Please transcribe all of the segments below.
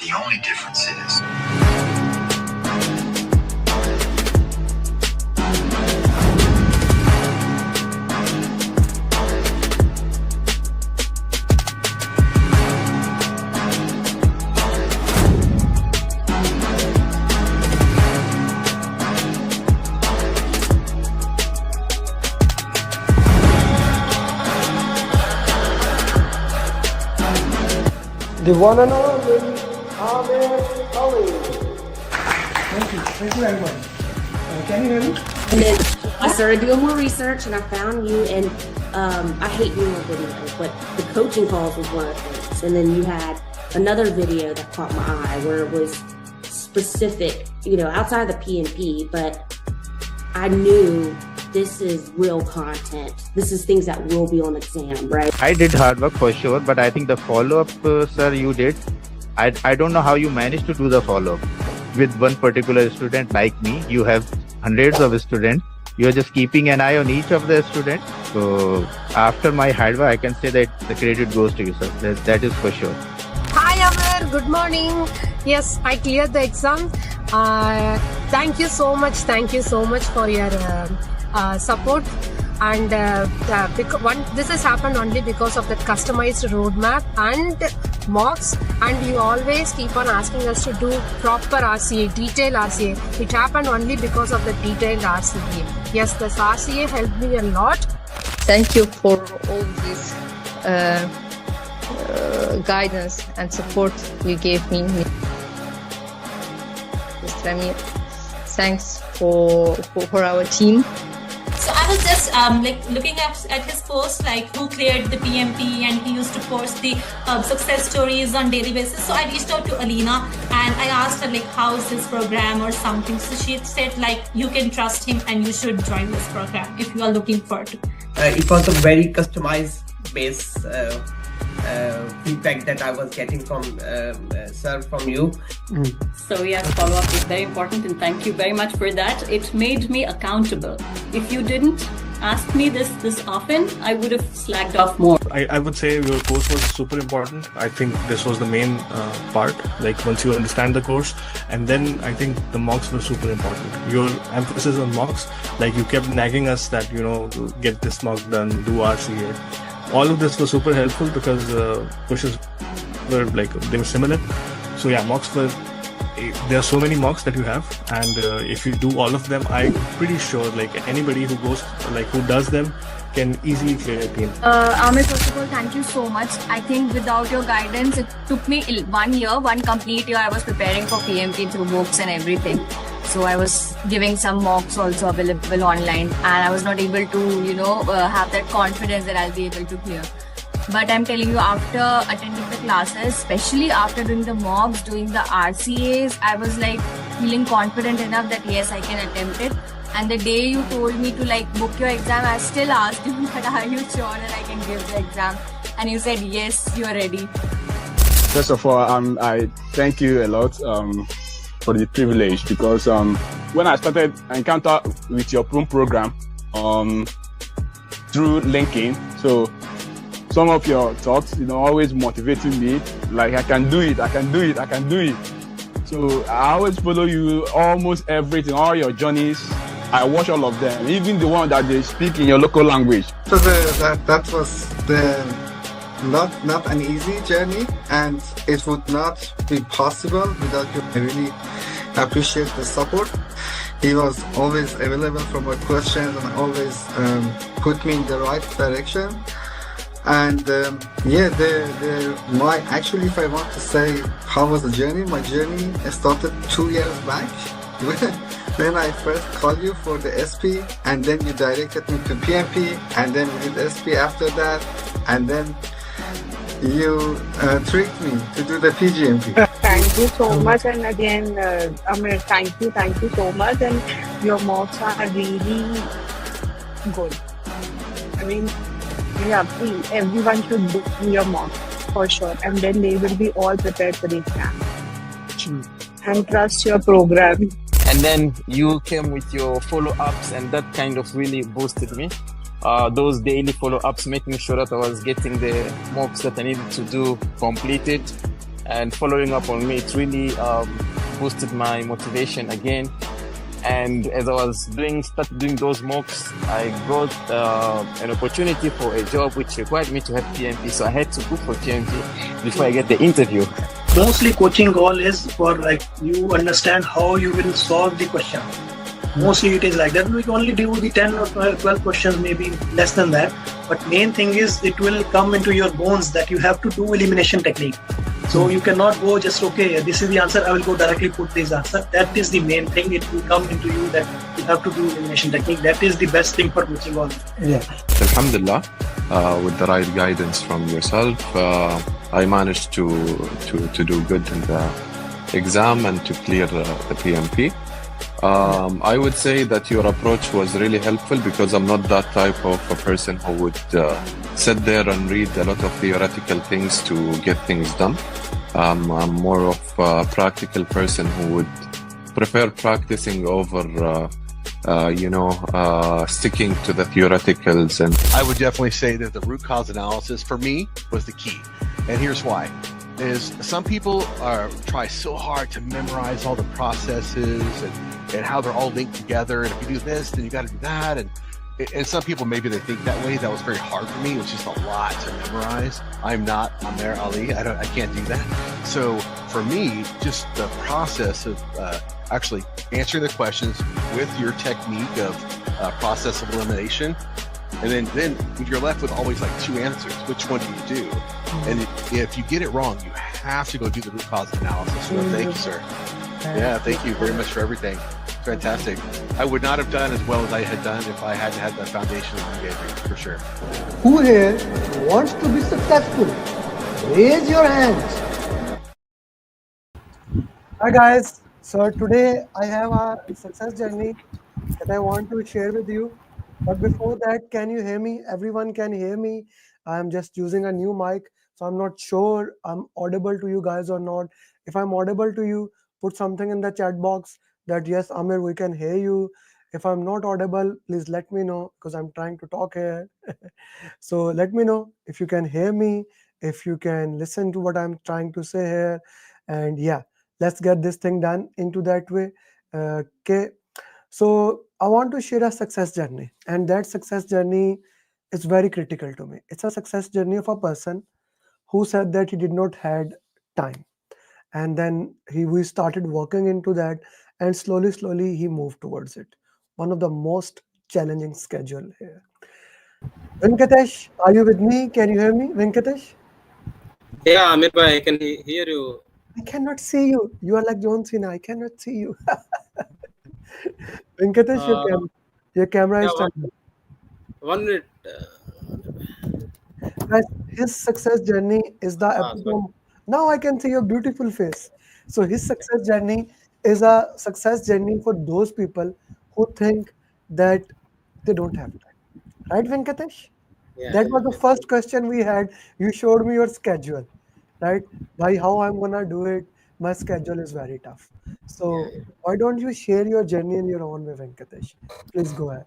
The only difference is the one and only Ahmed Ali. Thank you very much. Can you hear me? And then I started doing more research and I found you, and I hate doing a video, but the coaching calls was one of the things. And then you had another video that caught my eye where it was specific, outside the PMP, but I knew this is real content. This is things that will be on exam, right? I did hard work for sure, but I think the follow-up, sir, you did. I don't know how you managed to do the follow-up with one particular student like me. You have hundreds of students. You're just keeping an eye on each of the students. So after my hard work, I can say that the credit goes to you, sir. That is for sure. Hi, Amar. Good morning. Yes, I cleared the exam. Thank you so much. Thank you so much for your support. And this has happened only because of that customized roadmap and mocks, and you always keep on asking us to do proper RCA, detailed RCA. It happened only because of the detailed RCA. Yes, this RCA helped me a lot. Thank you for all this guidance and support you gave me, Mr. Amir. Thanks for our team. So I was just looking at his post, who cleared the PMP, and he used to post the success stories on daily basis. So I reached out to Alina and I asked her how is his program or something. So she said you can trust him and you should join this program if you are looking for it. It was a very customized base feedback that I was getting from sir, from you. So yes, follow-up is very important, and thank you very much for that. It made me accountable. If you didn't ask me this often, I would have slacked off more. I would say your course was super important. I think this was the main part, once you understand the course, and then I think the mocks were super important. Your emphasis on mocks, you kept nagging us that, get this mock done, do RCA. All of this was super helpful because pushes were they were similar. So yeah, mocks were, there are so many mocks that you have, and if you do all of them, I'm pretty sure anybody who goes, who does them can easily clear a PMP. Amir, first of all, thank you so much. I think without your guidance, it took me 1 year, one complete year. I was preparing for PMP through books and everything. So I was giving some mocks also available online, and I was not able to, have that confidence that I'll be able to clear. But I'm telling you, after attending the classes, especially after doing the mocks, doing the RCAs, I was feeling confident enough that yes, I can attempt it. And the day you told me to book your exam, I still asked you that are you sure that I can give the exam? And you said yes, you're ready. First of all, I thank you a lot for the privilege, because when I started encounter with your program through LinkedIn, so some of your talks, always motivating me, I can do it, I can do it, I can do it. So I always follow you, almost everything, all your journeys. I watch all of them, even the one that they speak in your local language. So that was not an easy journey, and it would not be possible without you. I really appreciate the support. He was always available for my questions and always put me in the right direction. And actually, if I want to say how was the journey, my journey started 2 years back. When I first called you for the SP, and then you directed me to PMP, and then we did SP after that, and then you tricked me to do the PGMP. Thank you so much, and again, Amir, thank you so much, and your mocks are really good. I mean, yeah, please, everyone should do your mock for sure, and then they will be all prepared for the exam. And trust your program. And then you came with your follow-ups, and that kind of really boosted me. Those daily follow-ups, making sure that I was getting the mocks that I needed to do completed. and following up on me. It's really boosted my motivation again. And as I was started doing those mocks, I got an opportunity for a job which required me to have PMP. So I had to go for PMP before I get the interview. Mostly coaching goal is for like you understand how you will solve the question. Mostly it is like that. We can only do the 10 or 12 questions, maybe less than that. But main thing is it will come into your bones that you have to do elimination technique. So you cannot go just, okay, this is the answer, I will go directly put this answer. That is the main thing. It will come into you that you have to do elimination technique. That is the best thing for coaching goal. Yeah. Alhamdulillah, with the right guidance from yourself, I managed to do good in the exam and to clear the PMP. I would say that your approach was really helpful because I'm not that type of a person who would sit there and read a lot of theoretical things to get things done. I'm more of a practical person who would prefer practicing over sticking to the theoreticals. And I would definitely say that the root cause analysis for me was the key. And here's why. Is some people try so hard to memorize all the processes and how they're all linked together. And if you do this, then you got to do that. And some people, maybe they think that way. That was very hard for me. It was just a lot to memorize. I'm not Amer Ali. I can't do that. So for me, just the process of actually answering the questions with your technique of process of elimination. And then you're left with always like two answers. Which one do you do? And if you get it wrong, you have to go do the root cause analysis. So thank you, sir. Yeah, thank you very much for everything. Fantastic. I would not have done as well as I had done if I hadn't had the foundation that you gave me, for sure. Who here wants to be successful? Raise your hands. Hi guys. So today I have a success journey that I want to share with you. But before that, can you hear me? Everyone can hear me. I'm just using a new mic, so I'm not sure I'm audible to you guys or not. If I'm audible to you, put something in the chat box that yes, Amir, we can hear you. If I'm not audible, please let me know because I'm trying to talk here. So let me know if you can hear me, if you can listen to what I'm trying to say here. And yeah, let's get this thing done into that way. Okay. So I want to share a success journey, and that success journey is very critical to me. It's a success journey of a person who said that he did not had time, and then we started working into that, and slowly he moved towards it. One of the most challenging schedule here. Venkatesh, are you with me? Can you hear me, Venkatesh? Yeah, Amir bhai, I can hear you. I cannot see you. You are like John Cena. I cannot see you. Venkatesh, your camera is turned on. 1 minute. Guys, his success journey is the epitome. Now I can see your beautiful face. So his success journey is a success journey for those people who think that they don't have time. Right, Venkatesh? Yeah. That was the first question we had. You showed me your schedule, right? By how I'm gonna do it, my schedule is very tough. So why don't you share your journey in your own way, Venkatesh? Please go ahead.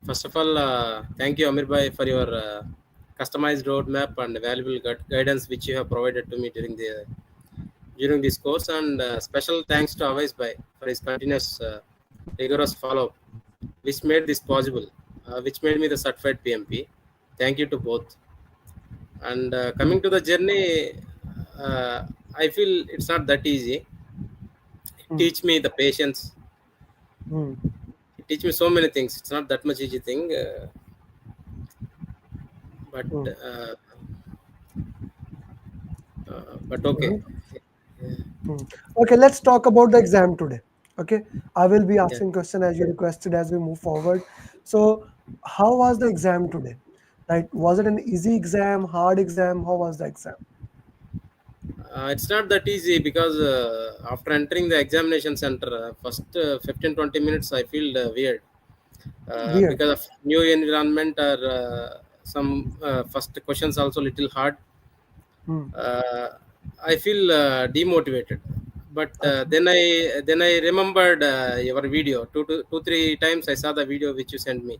First of all, thank you, Amir bhai, for your customized roadmap and valuable guidance which you have provided to me during this course. And special thanks to Awais bhai for his continuous rigorous follow-up, which made this possible, which made me the certified PMP. Thank you to both. And coming to the journey, I feel it's not that easy. It teach me the patience. It teach me so many things. It's not that much easy thing, but okay. Okay, let's talk about the exam today. Okay, I will be asking question as you requested as we move forward. So how was the exam today? Like, was it an easy exam, hard exam? How was the exam? It's not that easy because after entering the examination center, first 15-20 minutes I feel weird. Because of new environment or some first questions also little hard. I feel demotivated, but then I remembered your video. Two, 3 times I saw the video which you sent me.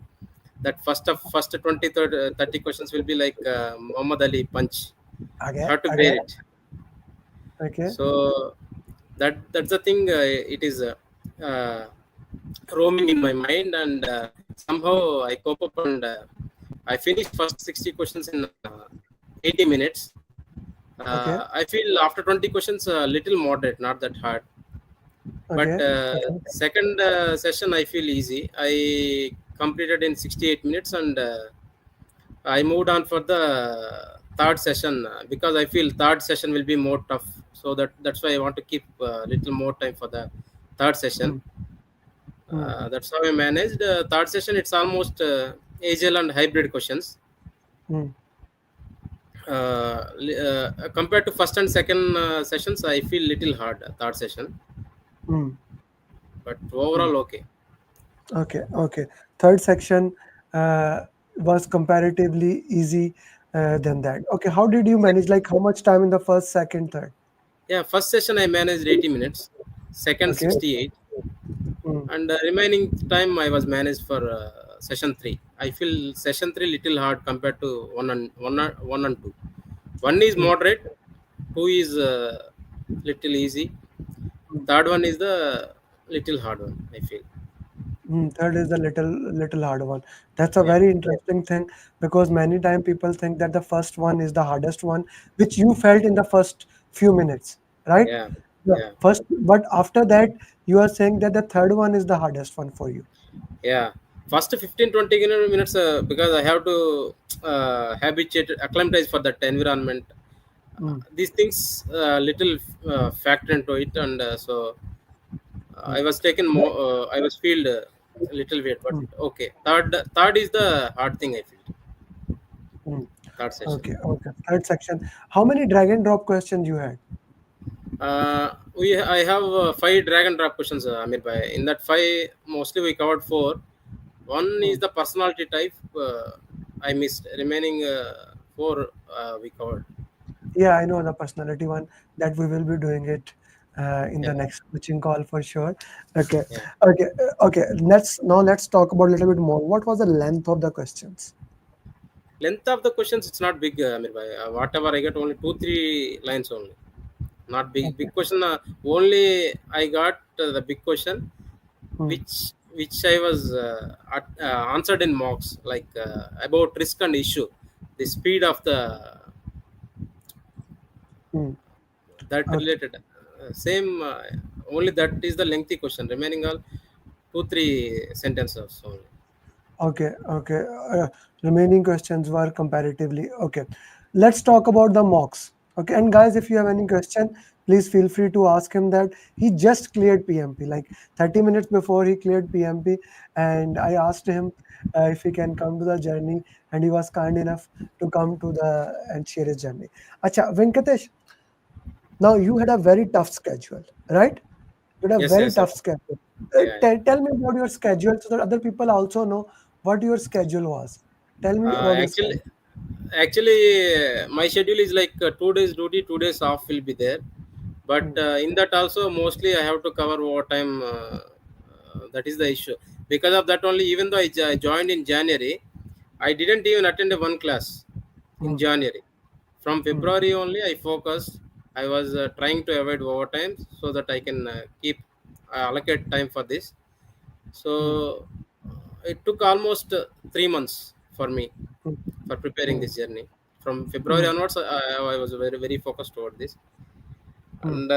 That first 20, 30 questions will be like Muhammad Ali punch. How to bear it. Okay. So that's the thing. It is uh, roaming in my mind, and somehow I cope up, and I finished first 60 questions in 80 minutes. Okay. I feel after 20 questions, a little moderate, not that hard. But Okay. Okay. second session, I feel easy. I completed in 68 minutes, and I moved on for the third session because I feel third session will be more tough. So that's why I want to keep a little more time for the third session. That's how I managed. Third session, it's almost AGL and hybrid questions. Hmm. Compared to first and second sessions, I feel little hard third session, Hmm. but overall okay. Okay. Okay. Third section was comparatively easy than that. Okay. How did you manage? Like, how much time in the first, second, third? Yeah, first session I managed 80 minutes, second Okay. 68, Hmm. and remaining time I was managed for session 3. I feel session 3 little hard compared to one and two. One is Hmm. moderate, two is little easy. Third one is the little hard one, I feel. Third is the little hard one. That's a Yeah, very interesting thing because many time people think that the first one is the hardest one, which you felt in the first few minutes, right? yeah, The yeah, first, but after that, you are saying that the third one is the hardest one for you. yeah. First 15-20 minutes because I have to habituate, acclimatize for that environment. Hmm. These things little factor into it, and so Hmm. I was taken more. I was feel a little weird, but Hmm. okay. Third is the hard thing I feel. Hmm. Third session. Okay. Okay. Third section. How many drag and drop questions you had? I have 5 drag and drop questions, Amir bhai. In that 5, mostly we covered 4. One Hmm. is the personality type. I missed. Remaining 4 we covered. Yeah, I know the personality one that we will be doing it in Yeah, the next coaching call for sure. Okay. yeah. Okay. Okay. Let's talk about a little bit more. What was the length of the questions? Length of the questions, it's not big, Amir bhai. Whatever I get, only 2-3 lines only. Not big. Okay. Big question. Only I got the big question, Hmm. which I was answered in mocks, like about risk and issue, the speed of the Hmm. that Okay. related same. Only that is the lengthy question. Remaining all 2-3 sentences only. Okay. Okay. Remaining questions were comparatively okay. Let's talk about the mocks. Okay. And guys, if you have any question, please feel free to ask him that. He just cleared PMP like 30 minutes before he cleared PMP, and I asked him if he can come to the journey, and he was kind enough to come to the and share his journey. Acha, Venkatesh, now you had a very tough schedule, right? You had a Yes, very yes, tough of schedule. yeah, yeah. Tell me about your schedule so that other people also know what your schedule was. Tell me Uh, about your actually, schedule. my schedule is like 2 days duty, 2 days off will be there. But Hmm. in that also, mostly I have to cover overtime. That is the issue. Because of that only, even though I joined in January, I didn't even attend a one class in Hmm. January. From Hmm. February only, I focused. I was trying to avoid overtime so that I can keep allocate time for this. Hmm. So it took almost 3 months for me Hmm. for preparing Hmm. this journey. From February Hmm. onwards, I was very very focused toward this, Hmm. and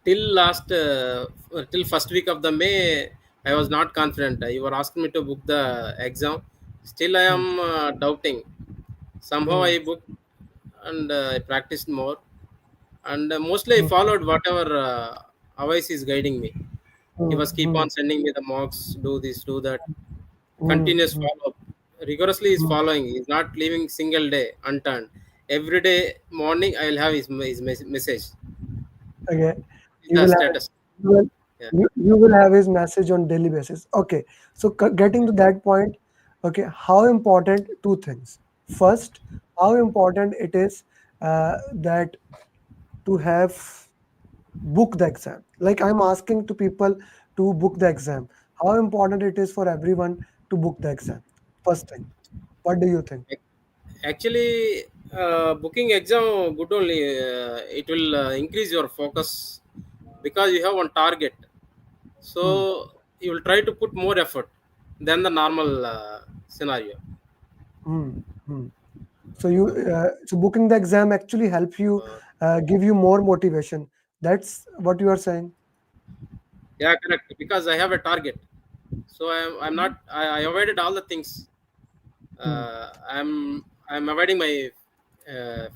till last till first week of the May, I was not confident. You were asking me to book the exam. Still, I Hmm. am doubting. Somehow Hmm. I booked and I practiced more, and mostly I Hmm. followed whatever Avais is guiding me. He Hmm. was keep Hmm. on sending me the mocks, do this, do that, Hmm. continuous Hmm. follow up. Rigorously is Hmm. following. He's not leaving single day unturned. Every day morning I will have his message, Okay. You the will have status. you will, Yeah. you will have his message on daily basis. Okay. So getting to that point, okay, how important two things. First, how important it is that to have book the exam. Like I'm asking to people to book the exam. How important it is for everyone to book the exam. First thing. What do you think? Actually, Booking exam good only. It will increase your focus because you have one target. So you will try to put more effort than the normal scenario. Hmm. Hmm. So so booking the exam actually help you, give you more motivation. That's what you are saying. Yeah, correct. Because I have a target. So I'm not. I avoided all the things. Hmm. I'm avoiding my uh,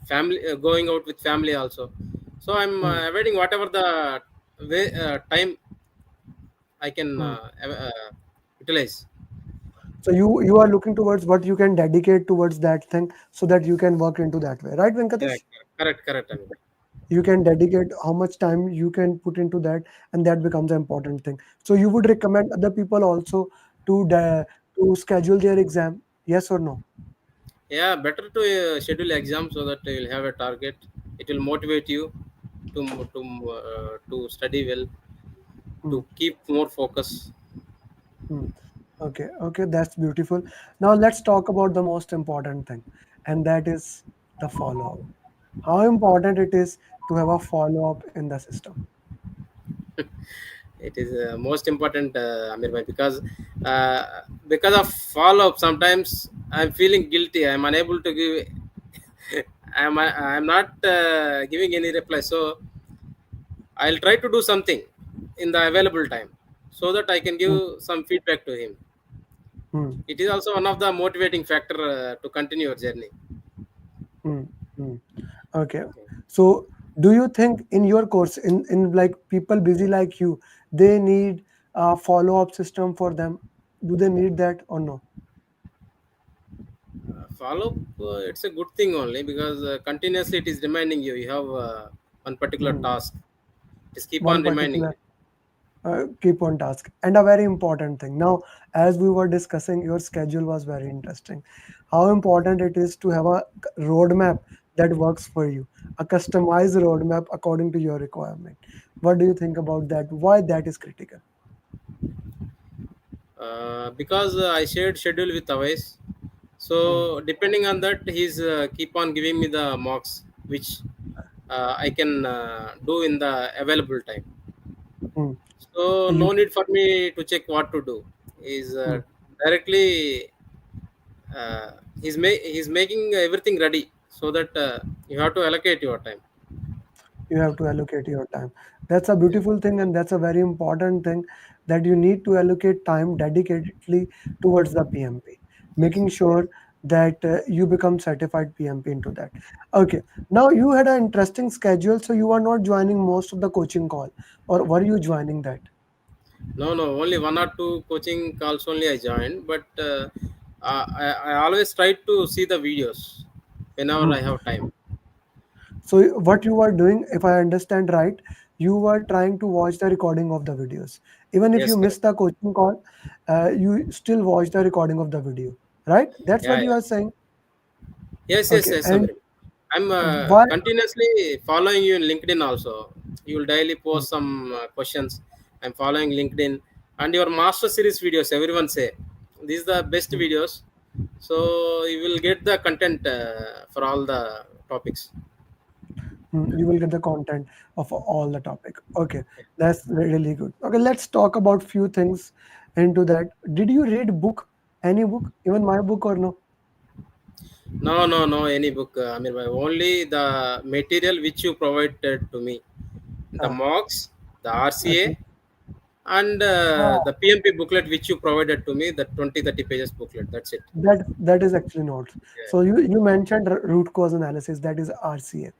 family, going out with family also. So I'm Hmm. avoiding whatever the way, time I can Hmm. utilize. So you are looking towards what you can dedicate towards that thing, so that you can work into that way, right, Yeah, Venkatesh? correct. I mean, You can dedicate how much time you can put into that, and that becomes an important thing. So you would recommend other people also to schedule their exam, yes or no? yeah, better to schedule exam so that you will have a target. It will motivate you to study well, Hmm. to keep more focus. Hmm. Okay, that's beautiful. Now let's talk about the most important thing, and that is the follow-up. How important it is to have a follow-up in the system. It is most important, Amir bhai, because of follow up. Sometimes I'm feeling guilty. I'm unable to give. I'm not giving any reply. So I'll try to do something in the available time so that I can Hmm. give some feedback to him. Hmm. It is also one of the motivating factor to continue your journey. Hmm. Hmm. Okay. So do you think in your course, in like people busy like you, they need a follow-up system for them? Do they need that or no? Follow up, it's a good thing only because continuously it is reminding you. You have one particular Hmm. task. Just keep One on reminding particular you. keep on task. And a very important thing. Now, as we were discussing, your schedule was very interesting. How important it is to have a roadmap that works for you, a customized roadmap according to your requirement. What do you think about that? Why that is critical? Because I shared schedule with Awais. Hmm. So depending on that, he's keep on giving me the mocks which I can do in the available time. Hmm. So You. no need for me to check what to do. He's Hmm. directly uh, he's making everything ready so that you have to allocate your time. You have to allocate your time. That's a beautiful thing, and that's a very important thing, that you need to allocate time dedicatedly towards the PMP, Yes. making sure that you become certified PMP into that. Okay, now you had an interesting schedule, so you are not joining most of the coaching call, or were you joining that? No, only one or two coaching calls only I joined, but I always try to see the videos whenever Hmm. I have time. So what you are doing, if I understand right, you are trying to watch the recording of the videos. Even if you Yes, miss correct. the coaching call, you still watch the recording of the video, right? That's what you Yeah. are saying. Yes, Okay, and Samir. I'm why? continuously following you in LinkedIn also. You will daily Hmm. post some questions. I'm following LinkedIn and your master series videos. Everyone say these are the best Hmm. videos. So you will get the content for all the topics. You will get the content of all the topic. Okay, that's really good. Okay, let's talk about few things into that. Did you read book, any book, even my book or no? No, any book, Amir bhai. Only the material which you provided to me, the Ah, mocks, the okay. RCA, and Ah, the PMP booklet which you provided to me, the 20-30 pages booklet. That's it. that is actually not. Yeah, So you mentioned root cause analysis. That is RCA.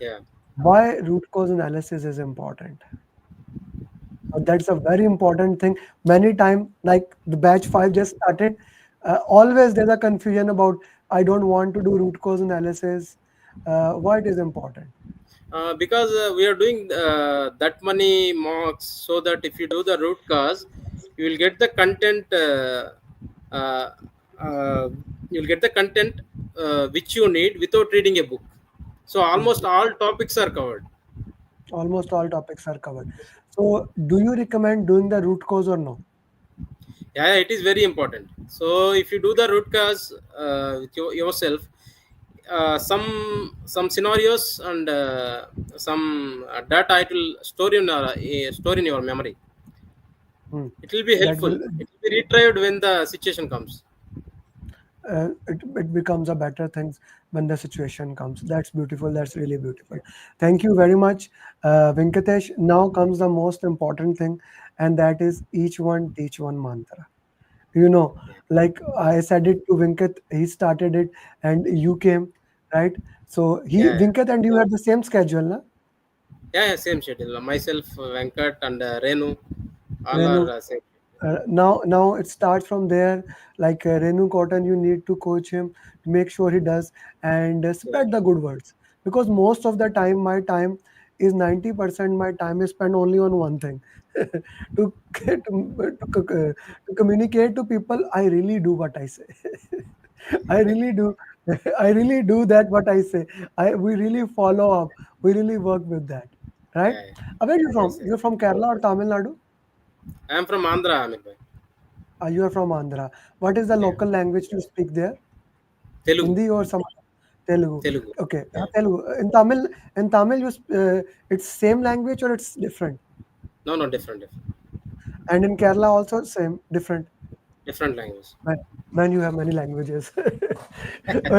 yeah. Why root cause analysis is important? That's a very important thing. Many time, like the batch 5 just started, always there's a confusion about, I don't want to do root cause analysis. Why it is important? Because we are doing that many mocks so that if you do the root cause, you will get the content. Uh, uh, you'll get the content which you need without reading a book. So Hmm. almost all topics are covered. Almost all topics are covered. So do you recommend doing the root cause or no? Yeah, it is very important. So if you do the root cause with yourself, some scenarios and some data it will store in your memory. It will be That helpful. will It will be retrieved when the situation comes. it becomes a better things when the situation comes. That's beautiful. That's really beautiful. Thank you very much, Venkatesh. Now comes the most important thing, and that is each one teach one mantra. You know, like I said it to Venkat, he started it, and you came, right? So Yeah, Venkat and you had the same schedule, na? yeah, same schedule. Myself, Venkat, and Renu, all Renu. are same. Now it starts from there. Like Renu Cotton, you need to coach him to make sure he does and Yeah, spread the good words, because most of the time my time is 90%. My time is spent only on one thing to to communicate to people. I really do what I say. I really do. I really do that what I say. We really follow up. We really work with that, right? yeah, Where are you from? yes, yes. You're from Kerala or Tamil Nadu? I am from Andhra, Amir bhai. You are from Andhra. What is the Yeah, local language you speak there? Telugu, Hindi or some Telugu? Telugu. Okay, Yeah. Telugu. In Tamil, it's same language or it's different? No, no, different, different, And in Kerala also same, different. different language. Man, man, you have many languages.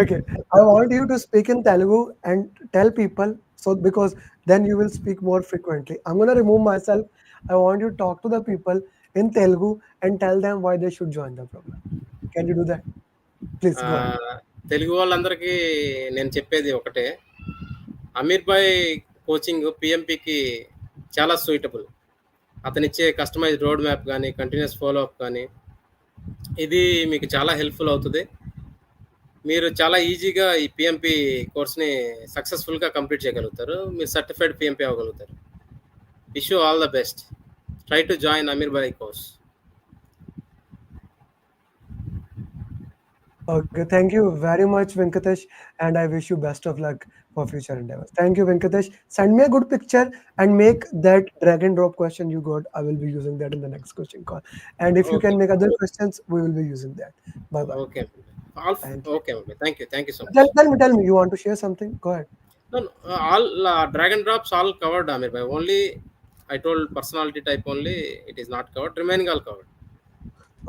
Okay, I want you to speak in Telugu and tell people, so because then you will speak more frequently. I'm gonna remove myself. I want you to talk to the people in Telugu and tell them why they should join the program. Can you do that? Please go ahead. Telugu వాళ్ళందరికీ నేను చెప్పేది ఒకటే, అమీర్ భాయ్ coaching పిఎంపికి చాలా suitable. అతనిచ్చే customized road map కానీ continuous follow up కానీ ఇది మీకు చాలా హెల్ప్ఫుల్ అవుతుంది. మీరు చాలా ఈజీగా ఈ పిఎంపి కోర్స్ని సక్సెస్ఫుల్గా కంప్లీట్ చేయగలుగుతారు. మీరు సర్టిఫైడ్ పిఎంపి అవ్వగలుగుతారు. Wish you all the best. Try to join Ameer bhai course. Okay, thank you very much, Venkatesh, and I wish you best of luck for future endeavors. Thank you, Venkatesh. Send me a good picture and make that drag and drop question you got. I will be using that in the next coaching call. And if you okay, can make other questions, we will be using that. Bye bye. Okay, all Thank you. Okay, okay. Thank you so much. Tell me, you want to share something? Go ahead. No, no, all drag and drops all covered, Amir bhai. Only I told personality type only it is not covered. Remaining all covered.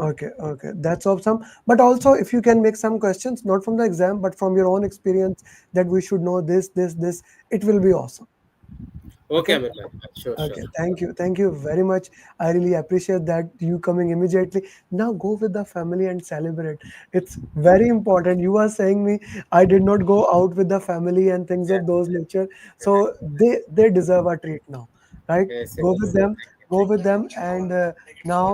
Okay, that's awesome. But also, if you can make some questions, not from the exam, but from your own experience, that we should know this, it will be awesome. Okay, Okay. Amir bhai. Sure, Okay, sure. thank you very much. I really appreciate that you coming immediately. Now go with the family and celebrate. It's very important. You are saying me, I did not go out with the family and things of those nature. So they deserve a treat now, right? Yes, Go yes. with them, and now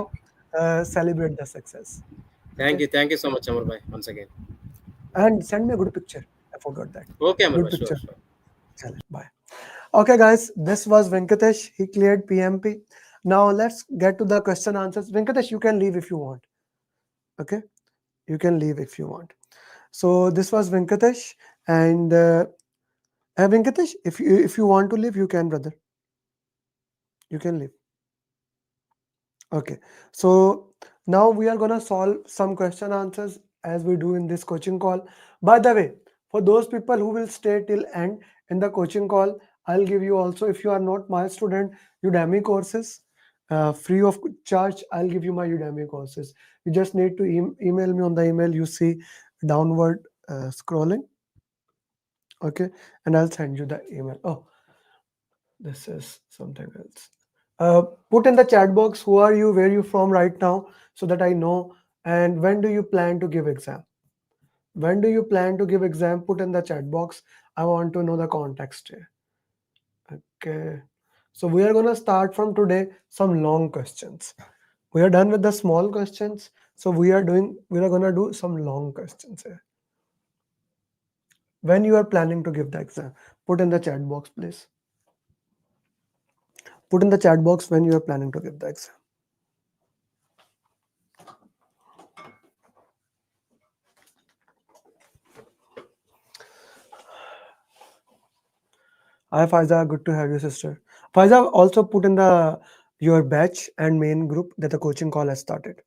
celebrate the success. Okay, Thank you so much, Amir bhai. Once again. and send me a good picture. I forgot that. Okay, Amir Good bhai. Sure, picture. sure. Chalo, bye. Okay, guys, this was Venkatesh. He cleared PMP. Now let's get to the question answers. Venkatesh, you can leave if you want. Okay, you can leave if you want. So this was Venkatesh, and Venkatesh, if you want to leave, you can, brother. You can leave. Okay, so now we are gonna solve some question answers as we do in this coaching call. By the way, for those people who will stay till end in the coaching call, I'll give you also, if you are not my student, Udemy courses, free of charge. I'll give you my Udemy courses. You just need to email me on the email you see downward scrolling. Okay, and I'll send you the email. Oh, this is something else. Put in the chat box who are you, where you from right now, so that I know. And when do you plan to give exam? When do you plan to give exam? Put in the chat box. I want to know the context here. Okay, so we are gonna start from today some long questions. We are done with the small questions, so we are gonna do some long questions here. When you are planning to give the exam, put in the chat box, please. Put in the chat box when you are planning to give the exam. Hi Faiza, good to have you, sister. Faiza, also put in the your batch and main group that the coaching call has started.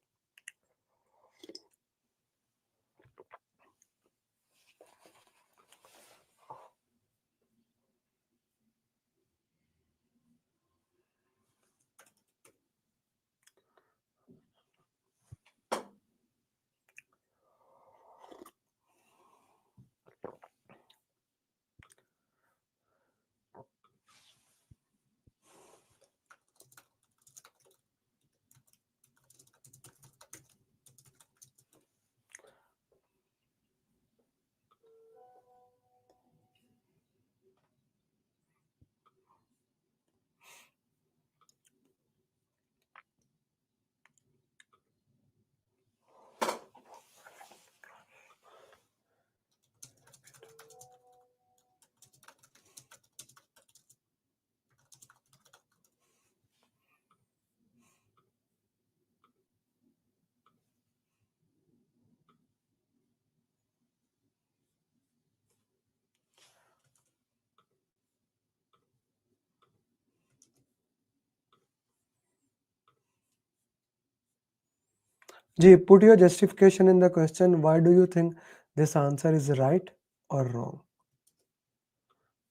Ji, put your justification in the question. Why do you think this answer is right or wrong?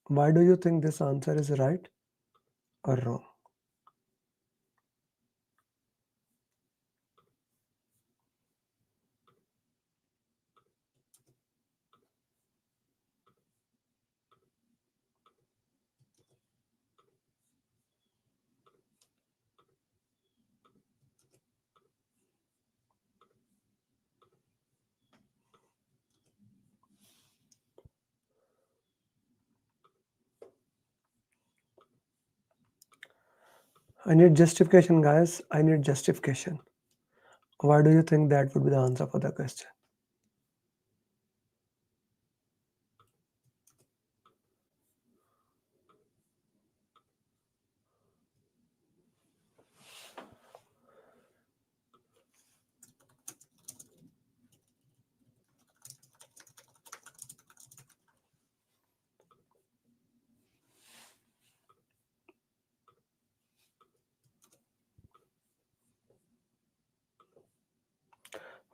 Why do you think this answer is right or wrong? I need justification, guys. I need justification. Why do you think that would be the answer for the question?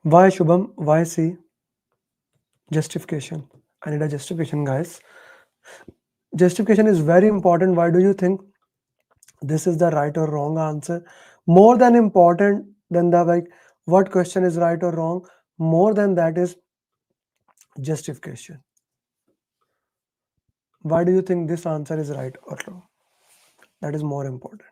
Why, Shubham? Why C? Justification. I need a justification, guys. Justification is very important. Why do you think this is the right or wrong answer? More than important than the like what question is right or wrong, more than that is justification. Why do you think this answer is right or wrong? That is more important.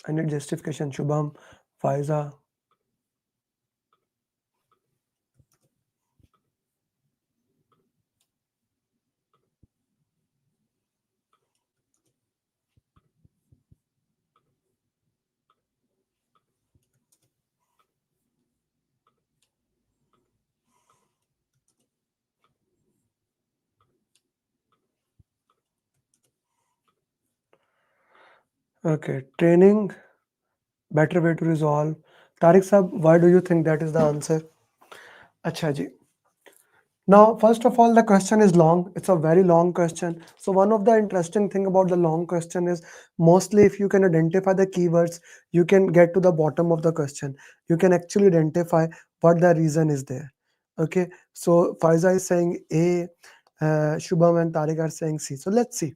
I need justification. Shubham, Faiza. Okay, training, better way to resolve. Tariq Sab, why do you think that is the answer? Acha ji. Now, first of all, the question is long. It's a very long question. So one of the interesting thing about the long question is mostly if you can identify the keywords, you can get to the bottom of the question. You can actually identify what the reason is there. Okay, so Faiza is saying A, Shubham and Tariq are saying C. So let's see.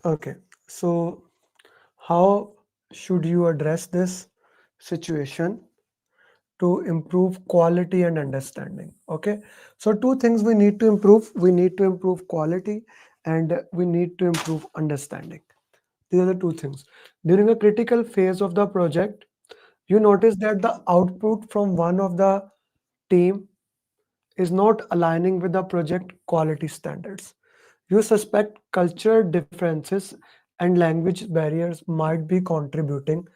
Okay, so how should you address this situation to improve quality and understanding? Okay, so two things we need to improve. We need to improve quality and we need to improve understanding. These are the two things. During a critical phase of the project, you notice that the output from one of the team is not aligning with the project quality standards. You suspect cultural differences and language barriers might be contributing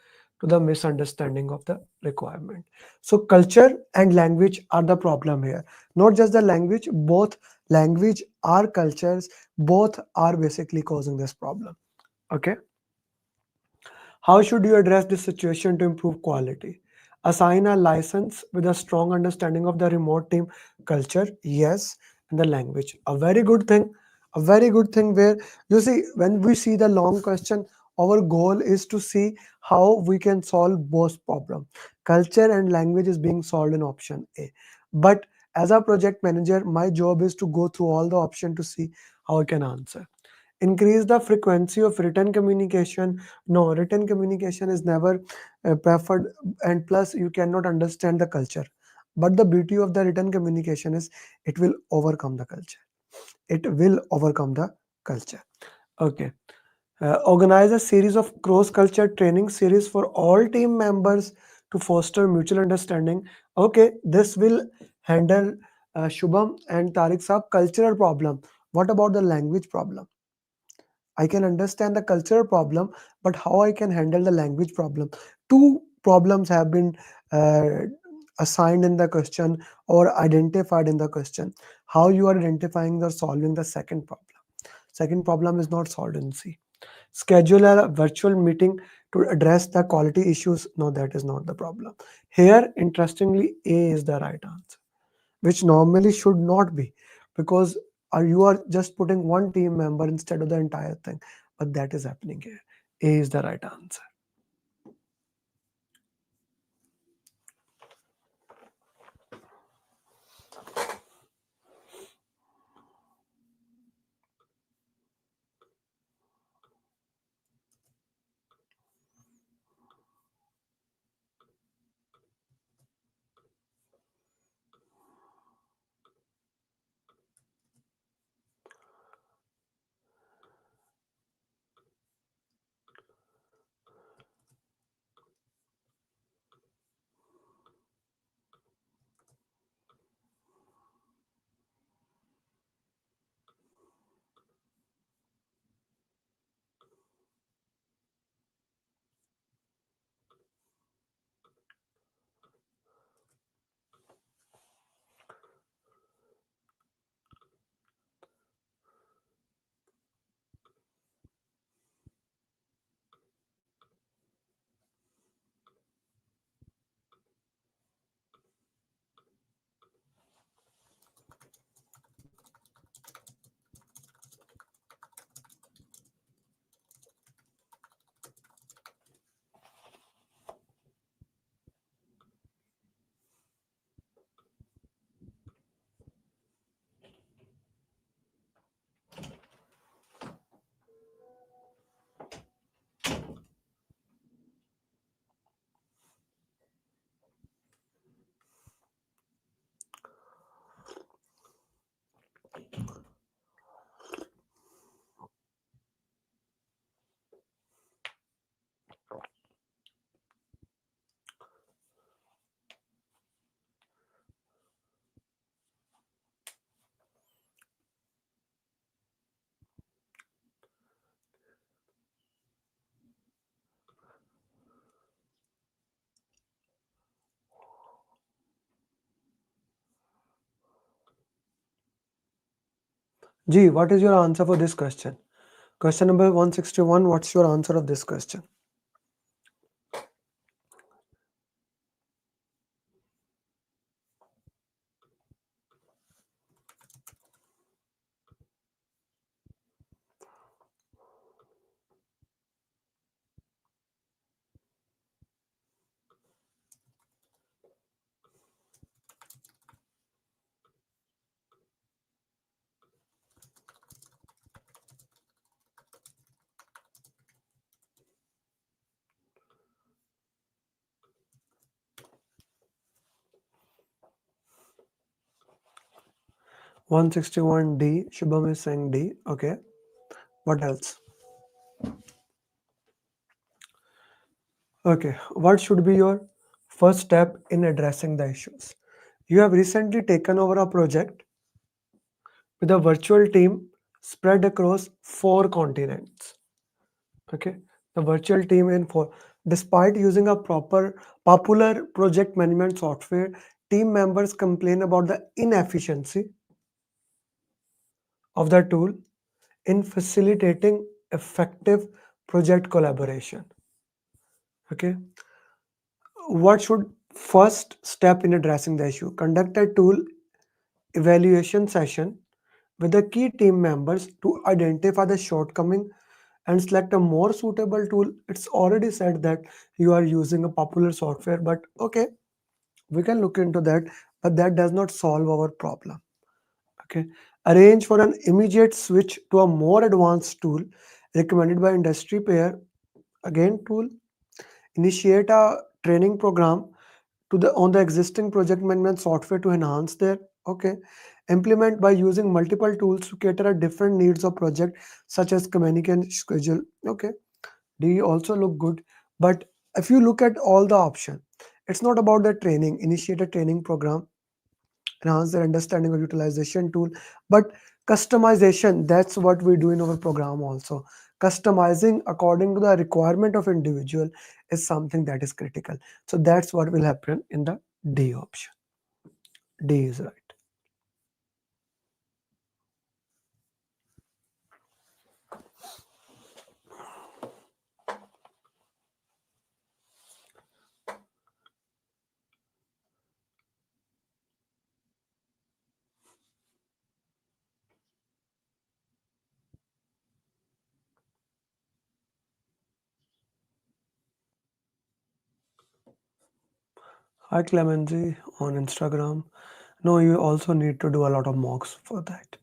to the misunderstanding of the requirement. So culture and language are the problem here. Not just the language, both language or cultures, both are basically causing this problem. Okay. How should you address this situation to improve quality? Assign a license with a strong understanding of the remote team culture, yes, and the language. A very good thing. A very good thing where you see when we see the long question, our goal is to see how we can solve both problems. Culture and language is being solved in option A. But as a project manager, my job is to go through all the options to see how I can answer. Increase the frequency of written communication. No, written communication is never preferred, and plus you cannot understand the culture. But the beauty of the written communication is it will overcome the culture. It will overcome the culture. Okay. Organize a series of cross-culture training series for all team members to foster mutual understanding. Okay, this will handle Shubham and Tariq Saab cultural problem. What about the language problem? I can understand the cultural problem, but how I can handle the language problem? Two problems have been uh, assigned in the question or identified in the question. How you are identifying or solving the second problem? Second problem is not solved in C. Schedule a virtual meeting to address the quality issues. No, that is not the problem. Here, interestingly, A is the right answer, which normally should not be, because you are just putting one team member instead of the entire thing. But that is happening here. A is the right answer. G, what is your answer for this question? Question number 161, what's your answer of this question? D. Shubham is saying D. Okay. What else? Okay. What should be your first step in addressing the issues? You have recently taken over a project with a virtual team spread across 4 continents. Okay. The virtual team in 4. Despite using a popular project management software, team members complain about the inefficiency of the tool in facilitating effective project collaboration. Okay. What should first step in addressing the issue? Conduct a tool evaluation session with the key team members to identify the shortcoming and select a more suitable tool. It's already said that you are using a popular software, but okay, we can look into that, but that does not solve our problem. Okay. Arrange for an immediate switch to a more advanced tool recommended by industry peer. Again, tool. Initiate a training program on the existing project management software to enhance their. Okay. Implement by using multiple tools to cater to different needs of project, such as communicate schedule. Okay. Do you also look good? But if you look at all the options, it's not about the training. Initiate a training program, enhance their understanding of utilization tool, but customization, that's what we do in our program also. Customizing according to the requirement of individual is something that is critical. So that's what will happen in the D option. D is right. Hi Clemency on Instagram. No, you also need to do a lot of mocks for that.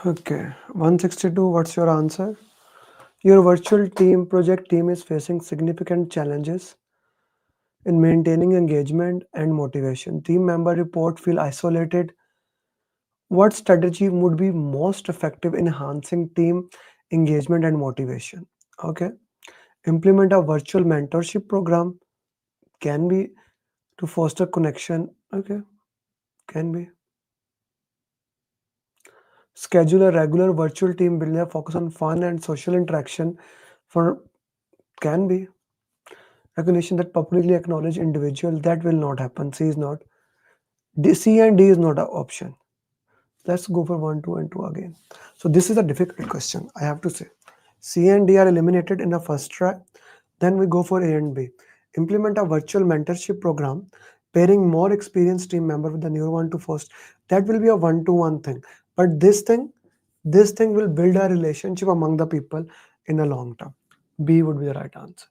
Okay, 162, what's your answer? Your virtual team project team is facing significant challenges in maintaining engagement and motivation. Team member report feel isolated. What strategy would be most effective in enhancing team engagement and motivation? Okay, implement a virtual mentorship program, can be, to foster connection. Okay, can be. Schedule a regular virtual team builder, focus on fun and social interaction for, can be. Recognition that publicly acknowledge individual, that will not happen. C is not. C and D is not an option. Let's go for 1, 2, and 2 again. So this is a difficult question, I have to say. C and D are eliminated in the first try. Then we go for A and B. Implement a virtual mentorship program, pairing more experienced team member with the newer one to first. That will be a 1-to-1 thing. But this thing will build a relationship among the people in the long term. B would be the right answer.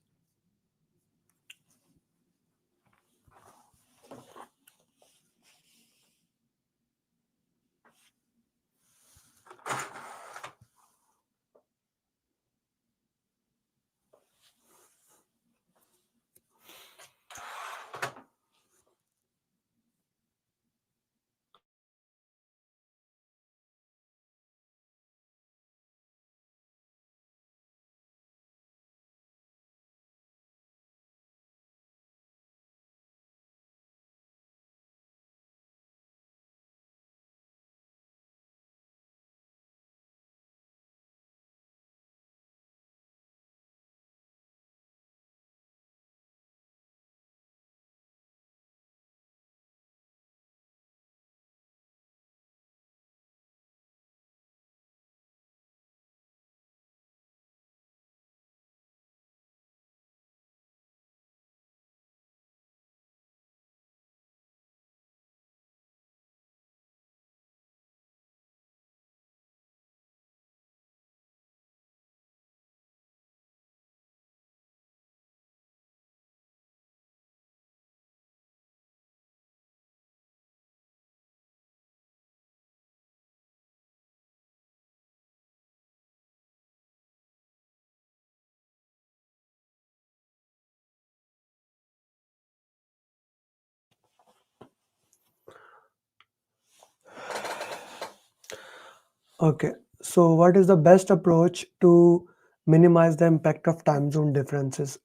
Okay, so what is the best approach to minimize the impact of time zone differences?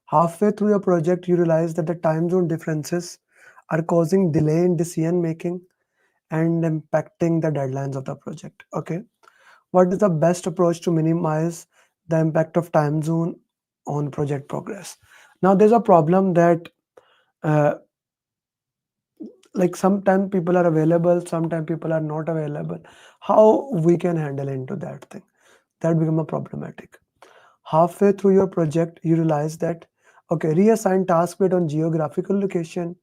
Halfway through your project, you realize that the time zone differences are causing delay in decision making and impacting the deadlines of the project. Okay, what is the best approach to minimize the impact of time zone on project progress? Now, there's a problem that uh, like sometimes people are available, sometimes people are not available. How we can handle into that thing? That become a problematic. Halfway through your project, you realize that, okay, reassign task based on geographical location.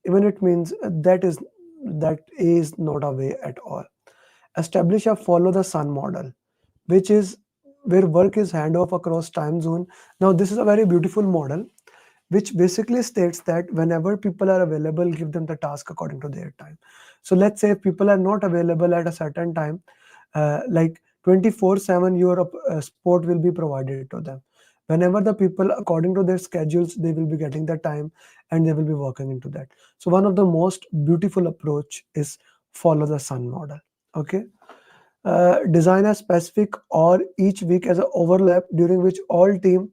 Even it means that is not a way at all. Establish a follow the sun model, which is where work is hand off across time zone. Now, this is a very beautiful model, which basically states that whenever people are available, give them the task according to their time. So let's say if people are not available at a certain time, like 24/7, your support will be provided to them. Whenever the people, according to their schedules, they will be getting the time and they will be working into that. So one of the most beautiful approach is follow the sun model. Okay. Design a specific or each week as an overlap during which all team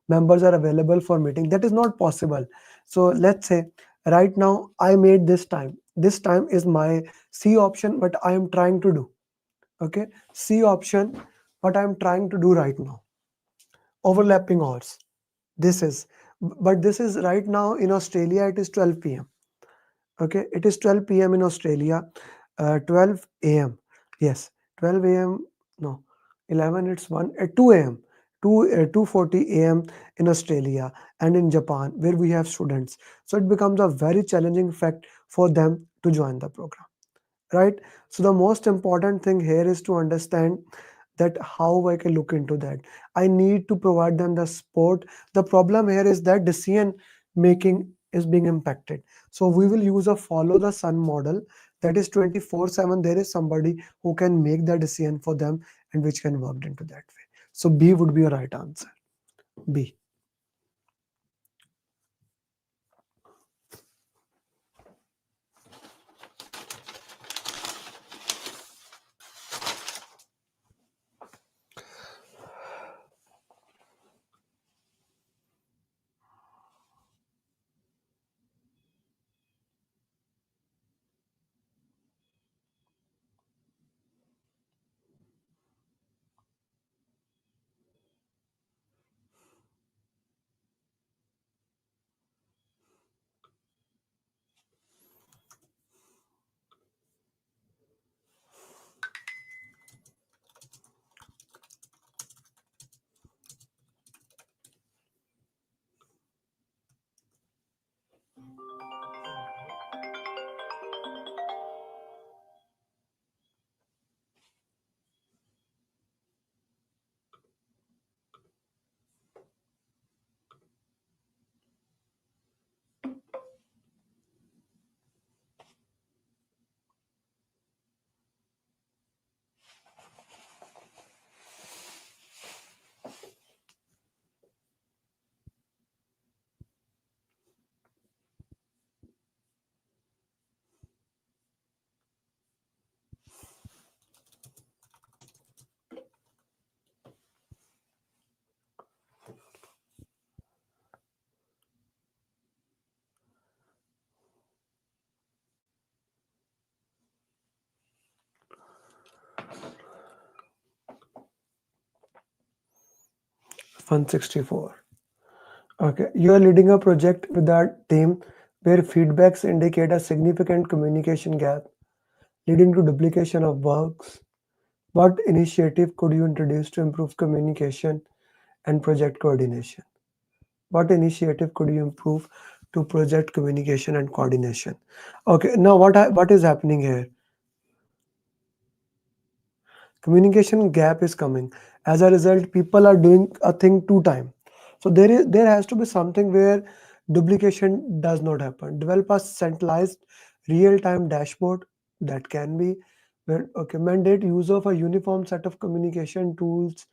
members are available for meeting. That is not possible. So let's say right now I made this time. This time is my C option, but I am trying to do. Okay, C option, what I am trying to do right now. Overlapping hours. This is, but this is right now in Australia. It is 12 p.m. Okay, it is 12 p.m. in Australia. 12 a.m. Yes, 12 a.m. No, 11. It's 1 at 2 a.m. 2:40 a.m. in Australia and in Japan, where we have students. So it becomes a very challenging fact for them to join the program, right? So the most important thing here is to understand that how I can look into that. I need to provide them the support. The problem here is that decision making is being impacted. So we will use a follow the sun model, that is 24/7. There is somebody who can make the decision for them and which can work into that way. So B would be a right answer. B. Fun 64. Okay, you are leading a project with a team where feedbacks indicate a significant communication gap, leading to duplication of works. What initiative could you introduce to improve communication and project coordination? What initiative could you improve to project communication and coordination? Okay, now what is happening here? Communication gap is coming. As a result, people are doing a thing 2 times. So there has to be something where duplication does not happen. Develop a centralized real-time dashboard that can be where, okay, mandate use of a uniform set of communication tools,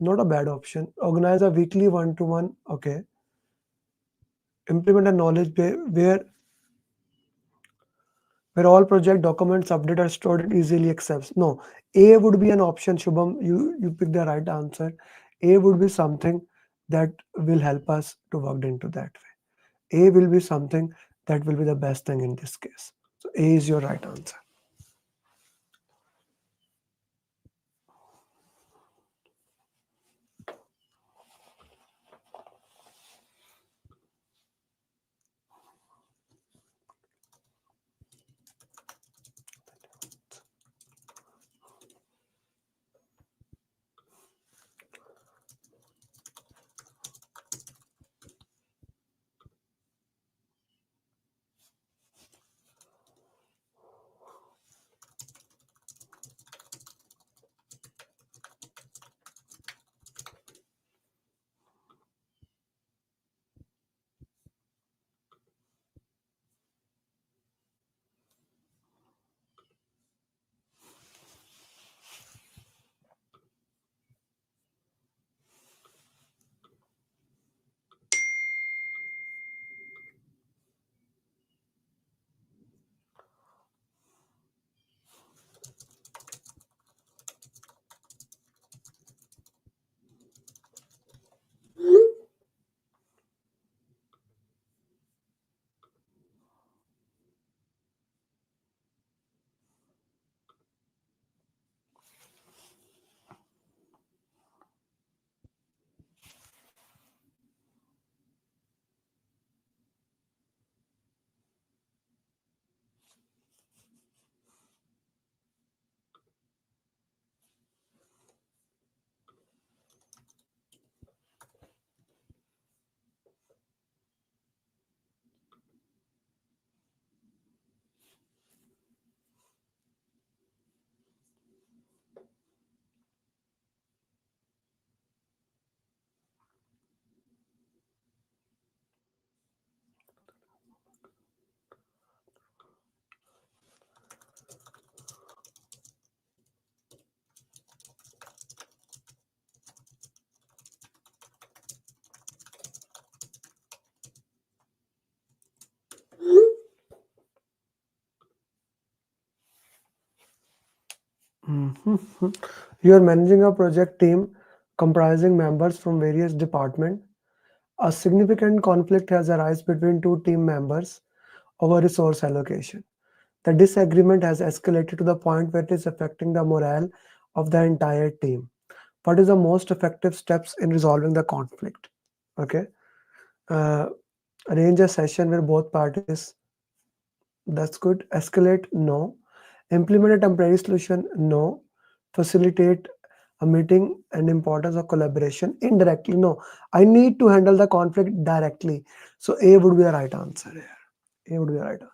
not a bad option. Organize a weekly one-to-one, okay. Implement a knowledge where all project documents update are stored and easily accessed. No, A would be an option. Shubham, you pick the right answer. A would be something that will help us to work into that way. A will be something that will be the best thing in this case. So A is your right answer. You are managing a project team comprising members from various departments. A significant conflict has arisen between two team members over resource allocation. The disagreement has escalated to the point where it is affecting the morale of the entire team. What is the most effective steps in resolving the conflict? Okay. Uh, Arrange a session where both parties. That's good. Escalate? No. Implement a temporary solution? No. Facilitate a meeting and importance of collaboration indirectly? No. I need to handle the conflict directly. So A would be the right answer here. A would be the right answer.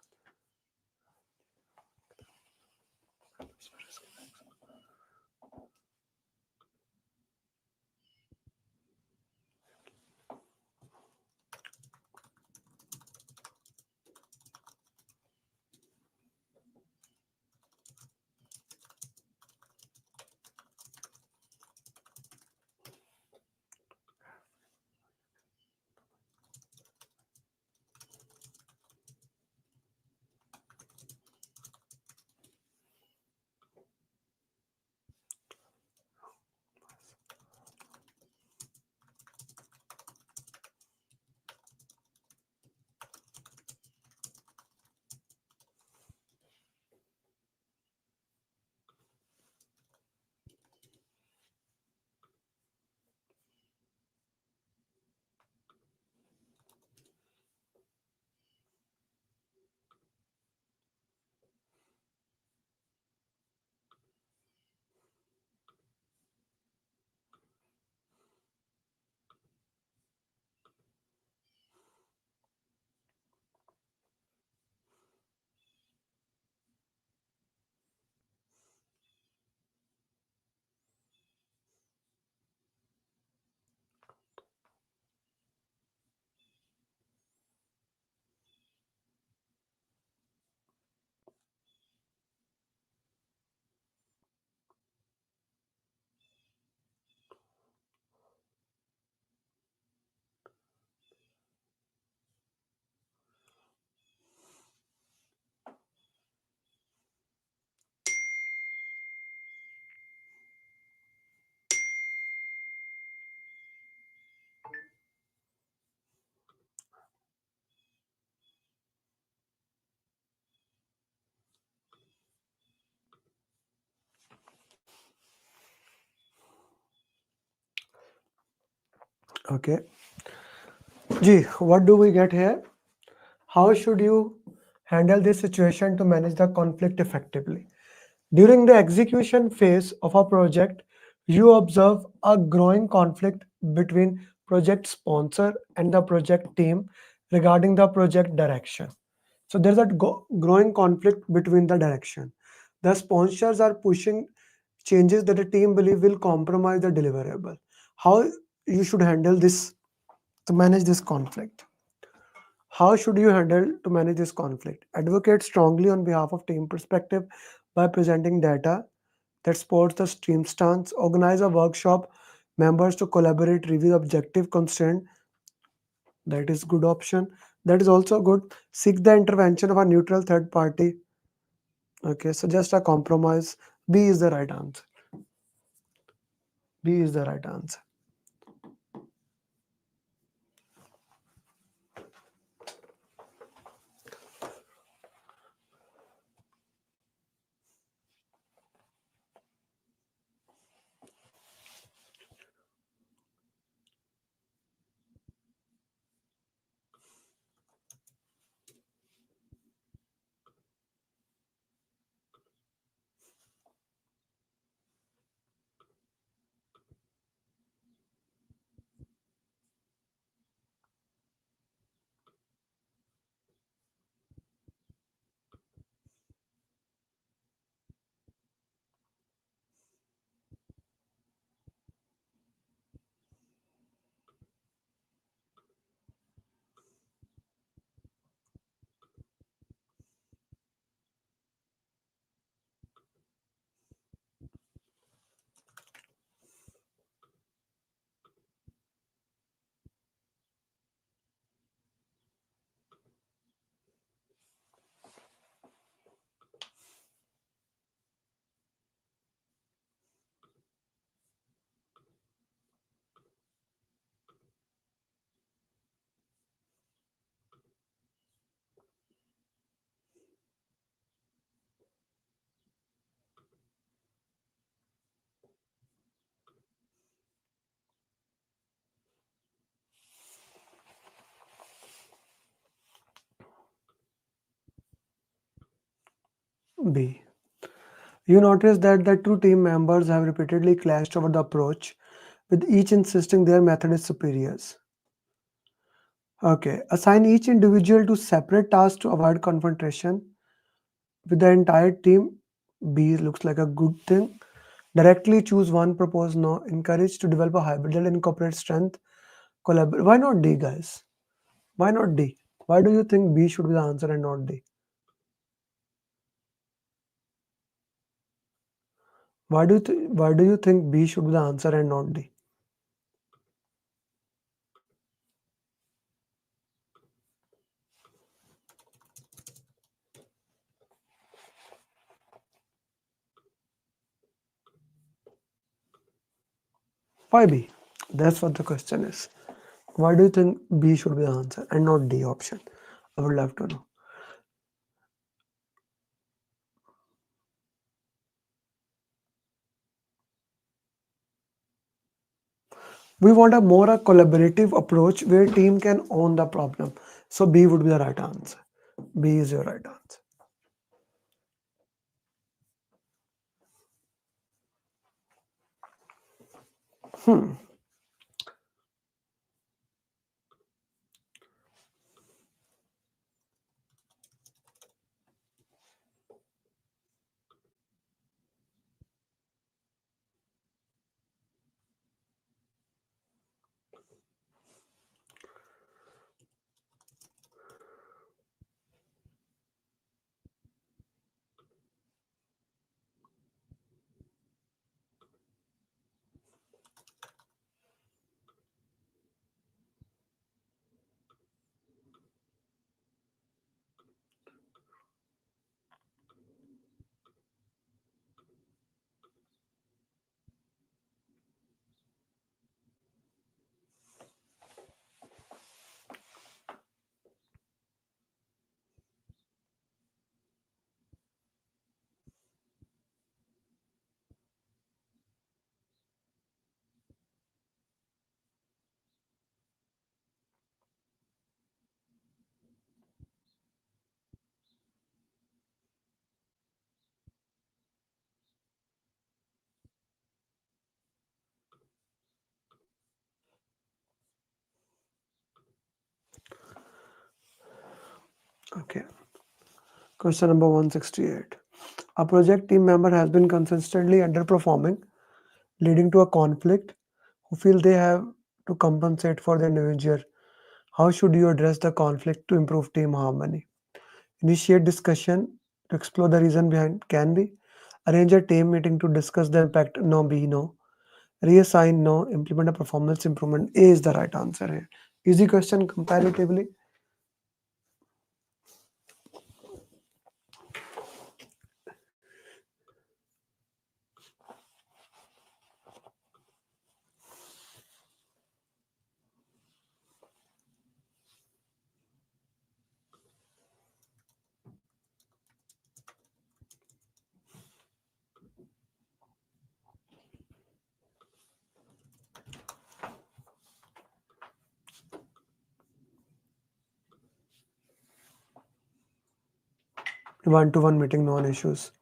Okay. Gee, what do we get here? How should you handle this situation to manage the conflict effectively? During the execution phase of a project, you observe a growing conflict between project sponsor and the project team regarding the project direction. So there's a growing conflict between the direction. The sponsors are pushing changes that the team believe will compromise the deliverable. How you should handle this to manage this conflict? How should you handle to manage this conflict? Advocate strongly on behalf of team perspective by presenting data that supports the stream stance. Organize a workshop members to collaborate, review objective constraint. That is good option. That is also good. Seek the intervention of a neutral third party. Okay, so just a compromise. B is the right answer. B is the right answer. B. You notice that the two team members have repeatedly clashed over the approach, with each insisting their method is superior. Okay, assign each individual to separate tasks to avoid confrontation with the entire team. B looks like a good thing. Directly choose one, propose no. Encourage to develop a hybrid that incorporates strength, collaborate. Why not D, guys? Why not D? Why do you think B should be the answer and not D? Why do you think B should be the answer and not D? Why B? That's what the question is. Why do you think B should be the answer and not D option? I would love to know. We want a more collaborative approach where team can own the problem. So B would be the right answer. B is your right answer. Okay. Question number 168. A project team member has been consistently underperforming, leading to a conflict, who feel they have to compensate for the individual. How should you address the conflict to improve team harmony? Initiate discussion to explore the reason behind, can be. Arrange a team meeting to discuss the impact, no. B, no. Reassign, no. Implement a performance improvement, A is the right answer here. Easy question comparatively. One-to-one meeting, non-issues.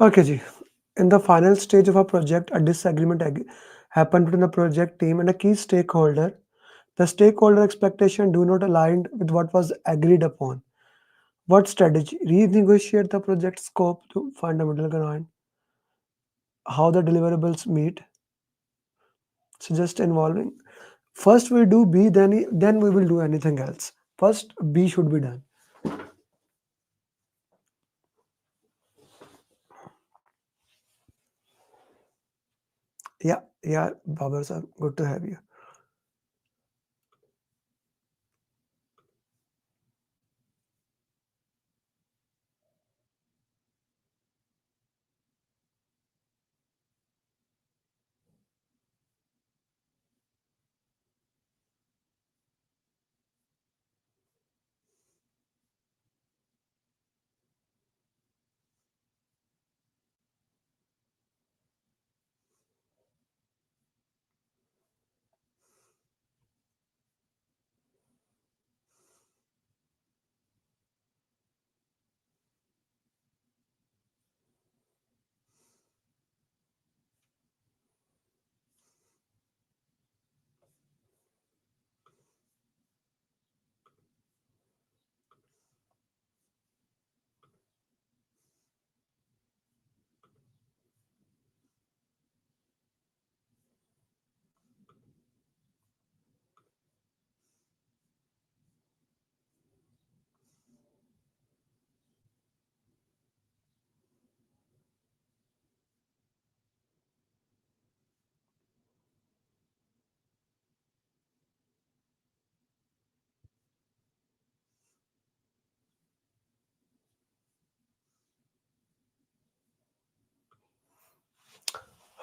Okay, Ji. In the final stage of a project, a disagreement happened between the project team and a key stakeholder. The stakeholder expectation do not align with what was agreed upon. What strategy? Renegotiate the project scope to fundamental grind. How the deliverables meet. Suggest involving. First we do B, then we will do anything else. First B should be done. Yeah, Babar sir, good to have you.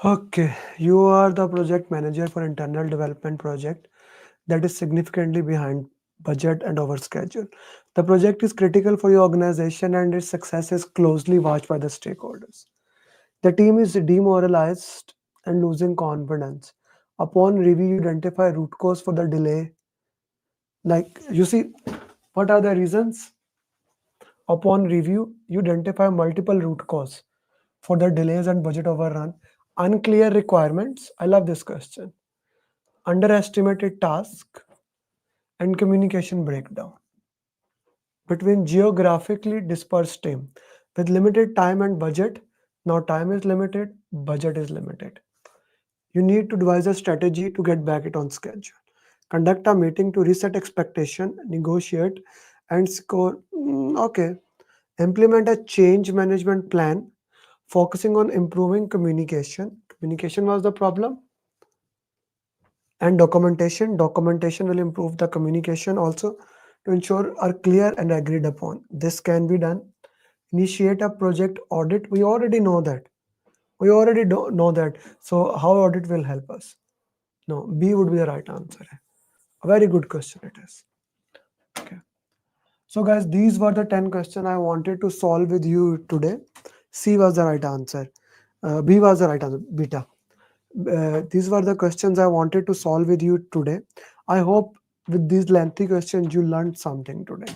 Okay, you are the project manager for internal development project that is significantly behind budget and over schedule. The project is critical for your organization and its success is closely watched by the stakeholders. The team is demoralized and losing confidence. Upon review, you identify root cause for the delay. Like you see, what are the reasons? Upon review, you identify multiple root cause for the delays and budget overrun. Unclear requirements. I love this question. Underestimated task and communication breakdown between geographically dispersed team with limited time and budget. Now time is limited, budget is limited. You need to devise a strategy to get back it on schedule. Conduct a meeting to reset expectation, negotiate and score. Okay. Implement a change management plan focusing on improving communication. Communication was the problem. And documentation will improve the communication also to ensure are clear and agreed upon. This can be done. Initiate a project audit. We already know that. Know that. So how audit will help us? No, B would be the right answer. A very good question it is. Okay. So guys, these were the 10 questions I wanted to solve with you today. C was the right answer. B was the right answer. Beta. These were the questions I wanted to solve with you today. I hope with these lengthy questions you learned something today.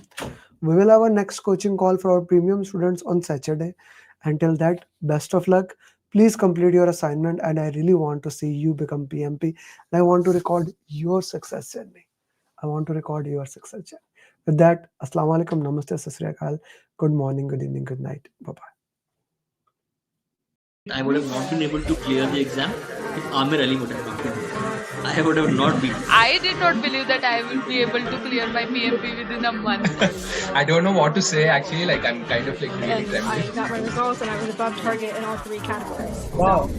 We will have our next coaching call for our premium students on Saturday. Until that, best of luck. Please complete your assignment and I really want to see you become PMP. And I want to record your success journey. With that, Assalamu alaikum, Namaste, Sat Sri Akal. Good morning, good evening, good night. Bye-bye. I would have not been able to clear the exam if Amir Ali would have not been there. I would have not been. I did not believe that I will be able to clear my PMP within a month. I don't know what to say actually, like I'm kind of like really I got my results and I was above target in all 3 categories. Wow. So